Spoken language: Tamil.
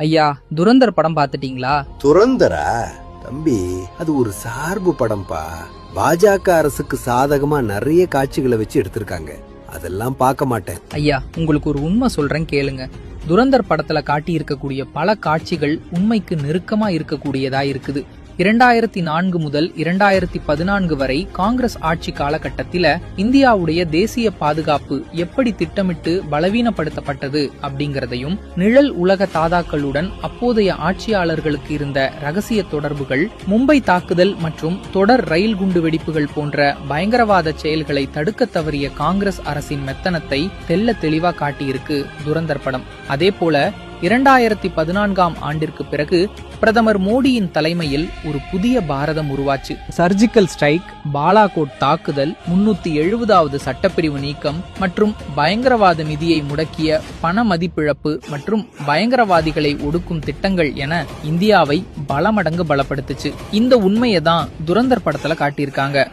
ஐயா, துரந்தர் படம் பாத்துட்டீங்களா? துரந்தரா? தம்பி, அது ஒரு சார்பு படம்பா. பாஜக அரசுக்கு சாதகமா நிறைய காட்சிகளை வச்சு எடுத்திருக்காங்க. அதெல்லாம் பார்க்க மாட்டேன். ஐயா, உங்களுக்கு ஒரு உண்மை சொல்றேன் கேளுங்க. துரந்தர் படத்துல காட்டி இருக்கக்கூடிய பல காட்சிகள் உண்மைக்கு நெருக்கமா இருக்கக்கூடியதா இருக்குது. 2004 முதல் 2014 வரை காங்கிரஸ் ஆட்சி காலகட்டத்தில இந்தியாவுடைய தேசிய பாதுகாப்பு எப்படி திட்டமிட்டு பலவீனப்படுத்தப்பட்டது அப்படிங்கறதையும், நிழல் உலக தாதாக்களுடன் அப்போதைய ஆட்சியாளர்களுக்கு இருந்த ரகசிய தொடர்புகள், மும்பை தாக்குதல் மற்றும் தொடர் ரயில் குண்டு வெடிப்புகள் போன்ற பயங்கரவாத செயல்களை தடுக்க தவறிய காங்கிரஸ் அரசின் மெத்தனத்தை தெல்ல தெளிவா காட்டியிருக்கு துரந்தர் படம். அதே போல 2014ஆம் ஆண்டிற்கு பிறகு பிரதமர் மோடியின் தலைமையில் ஒரு புதிய பாரதம் உருவாச்சு. சர்ஜிக்கல் ஸ்ட்ரைக், பாலாகோட் தாக்குதல், 370வது சட்டப்பிரிவு நீக்கம் மற்றும் பயங்கரவாத நிதியை முடக்கிய பண மதிப்பிழப்பு மற்றும் பயங்கரவாதிகளை ஒடுக்கும் திட்டங்கள் என இந்தியாவை பல மடங்கு பலப்படுத்துச்சு. இந்த உண்மையை தான் துரந்தர் படத்துல காட்டியிருக்காங்க.